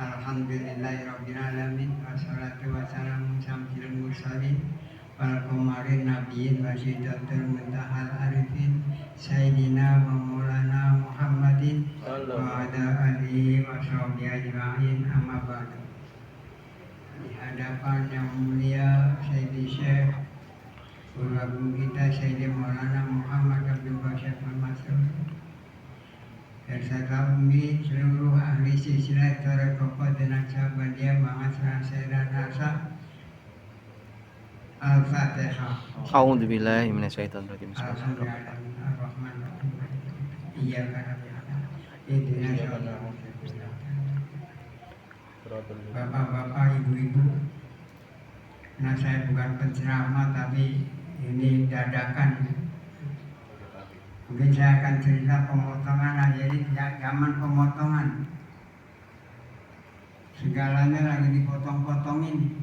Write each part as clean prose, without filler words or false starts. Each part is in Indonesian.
Alhamdulillahirabbil alamin wassalatu wassalamu samsil mursalin wal qamarin nabiyyin wa sidratil muntahal arifin sayyidina wa maulana Muhammadin wa ala alihi wa sahbihi ajma'in amma ba'du. Di hadapan yang mulia Sayyidi Syekh Guru Agung kita Sayyidi Maulana Muhammad Abdul Basyir Al-Masrur beserta umi seluruh ahli silsilah Thariqah dan Naqsabandiyah Ma'asyiral Sayyidat Nasa Al-Fatihah. A'udzu billahi minasyaitonir rajim. Bismillahirrahmanirrahim. Iyyaka na'budu ihdinas siratal mustaqim. Bapak-bapak, ibu-ibu, nah saya bukan penceramah tapi ini dadakan. Mungkin saya akan cerita pemotongan aja, jadi zaman pemotongan segalanya lagi dipotong-potongin.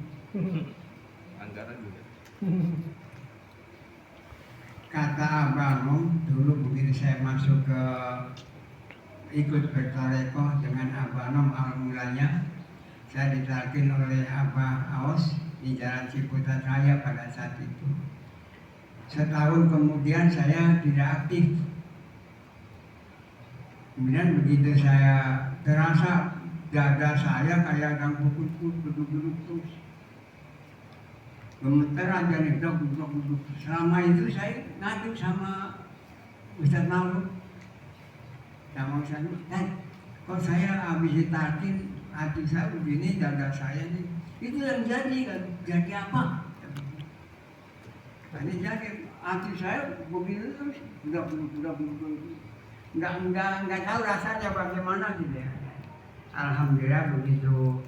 Anggaran juga. Kata Abang dulu begitu saya masuk ke ikut bertarekoh dengan Abang al-mulanya, saya ditalkin oleh Abah Aos di Jalan Ciputat Raya pada saat itu. Setahun kemudian saya tidak aktif. Kemudian begitu saya terasa dada saya kayak yang pukul duduk-duduk terus. Gemeteran dan duduk. Selama itu saya ngadu sama Ustaz Maulud. Sama Ustaz Maulud, kok saya habis ditalkin hati saya begini, dada saya nih. Itu yang jadi apa? Ini jadi hati saya begitu terus, nggak tahu rasanya bagaimana gitu ya. Alhamdulillah begitu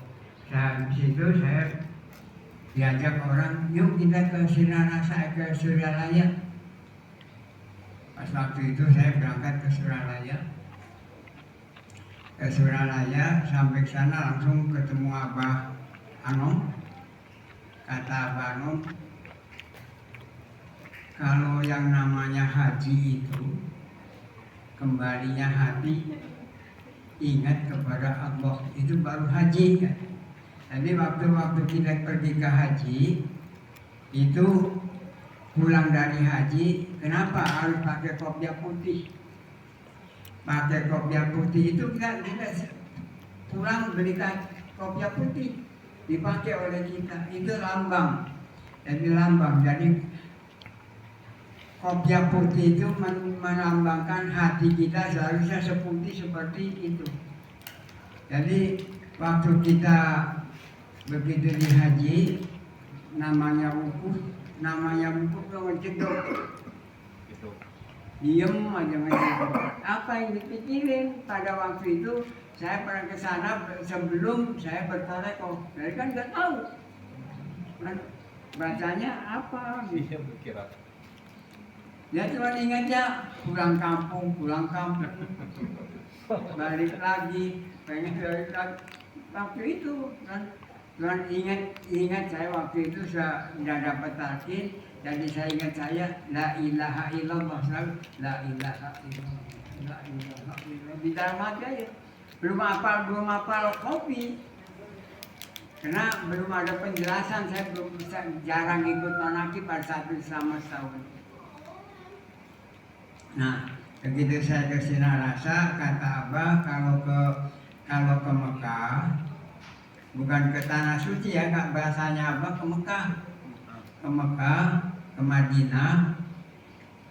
saya di situ saya diajak orang, yuk kita ke Sinarasa, ke Suryalaya. Pas waktu itu saya berangkat ke Suryalaya. Ke Suryalaya sampai ke sana langsung ketemu Abah Anom. Kata Abah Anom, kalau yang namanya haji itu kembalinya hati ingat kepada Allah, itu baru haji kan. Jadi waktu kita pergi ke haji itu pulang dari haji, kenapa harus pakai kopiah putih? Pakai kopiah putih itu kita pulang belikan kopiah putih dipakai oleh kita, itu lambang. Jadi kopiah putih itu melambangkan hati kita seharusnya seputih seperti itu. Jadi waktu kita begitu di haji, namanya wukuf ngecedok. Diem aja ngecedok. Apa yang dipikirin pada waktu itu? Saya pernah ke sana sebelum saya bertarekoh. Saya kan nggak tahu. Bacanya apa? Iya berkira. Ya cuma ingatnya pulang kampung, balik lagi, pengen balik lagi. Waktu itu kan, cuman ingat saya waktu itu saya tidak dapat talqin, jadi saya ingat la ilaha illallah, selalu la ilaha illallah, di dalam hati aja. Belum hafal kopi, karena belum ada penjelasan, saya belum bisa, jarang ikut manaqib pada saat itu selama setahun. Nah, begitu saya ke Sinarasa, kata Abah kalau ke Mekah, bukan ke tanah suci ya, kak, bahasanya Abah ke Mekah, ke Madinah,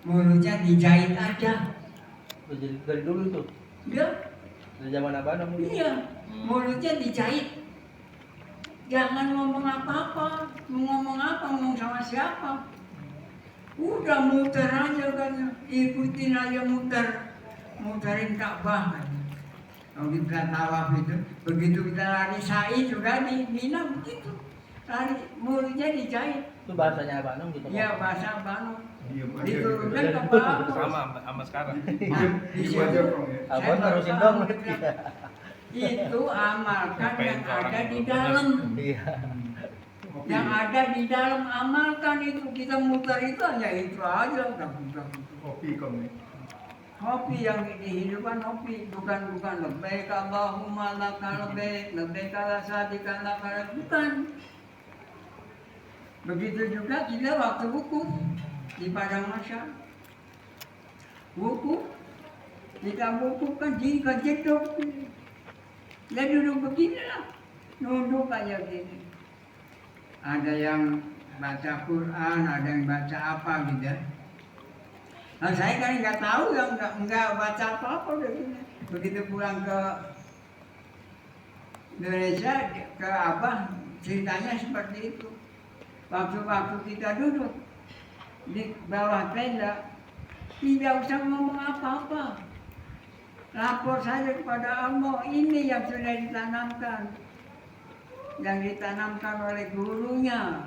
mulutnya dijahit aja. Dari dulu tuh? Iya. Dari zaman Abah namanya? Iya, mulutnya dijahit. Jangan ngomong apa-apa, ngomong sama siapa. Udah muter aja kan, ikutin aja muterin Ka'bah kan. Kalau kita tawaf itu, begitu kita lari sa'i juga di Mina begitu, lari mulutnya dijahit. Itu bahasanya Abah Nom gitu? Iya, bahasa Abah. Diturunkan ke bawah. Sama sekarang. Abah terusin dong. Itu amalkan yang ada di dalam. Yang ada di dalam amalkan itu, kita muter itu hanya itu aja, udah. Kopi kamu. Hobi yang di kehidupan hobi bukan labbaik Allahumma laka labbaik la syarika laka, bukan. Begitu juga kita waktu wukuf di padang mahsyar. Wukuf, kita wukuf kan jeduk. Ya duduk begini lah, nunduk kayak gini. Ada yang baca Quran, ada yang baca apa gitu. Nah, saya kan nggak tahu, yang nggak baca apa-apa udah gini. Begitu pulang ke Indonesia, ke Abah, ceritanya seperti itu. Waktu kita duduk di bawah tenda, tidak usah ngomong apa-apa. Lapor saja kepada Allah, ini yang sudah ditanamkan. Yang ditanamkan oleh gurunya,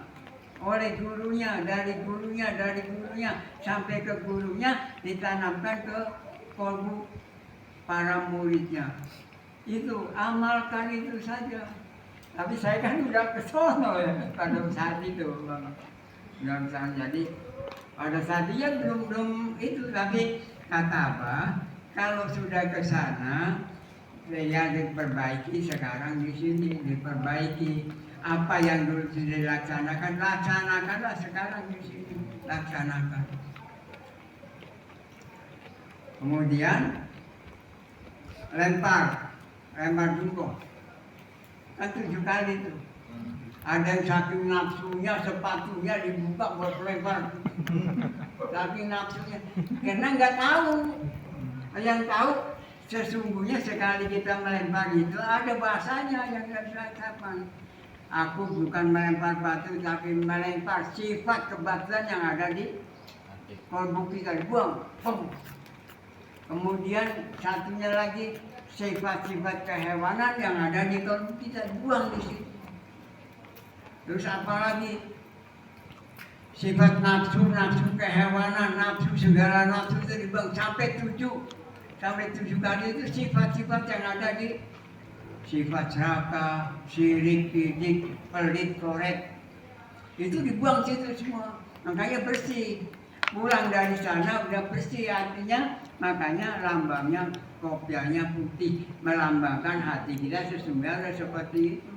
dari gurunya sampai ke gurunya, ditanamkan ke kolbu para muridnya. Itu amalkan itu saja. Tapi saya kan udah kesono ya pada saat itu, Bang. Jadi pada saat itu belum itu, tapi kata apa? Kalau sudah ke sana, ya diperbaiki sekarang di sini, diperbaiki. Apa yang dulu sudah dilaksanakan, laksanakanlah sekarang di sini, laksanakan. Kemudian lempar jumroh. Kan 7 kali itu. Ada yang saking nafsunya, sepatunya dibuka buat lempar. Saking nafsunya, karena nggak tahu. Yang tahu sesungguhnya sekali kita melempar itu ada bahasanya yang nggak bisa ucapan. Aku bukan melempar batu, tapi melempar sifat kebatilan yang ada di kolbu kita, dibuang. Kemudian satunya lagi sifat-sifat kehewanan yang ada di kolbu kita, dibuang di situ. Terus apa lagi? Sifat nafsu kehewanan, nafsu segala nafsu itu dibuang sampai 7 kali. Itu sifat-sifat yang ada di sifat serakah, syirik, bidik, pelit, korek. Itu dibuang situ semua. Makanya bersih. Pulang dari sana udah bersih, artinya makanya lambangnya, kopiahnya putih, melambangkan hati kita sesungguhnya seperti itu.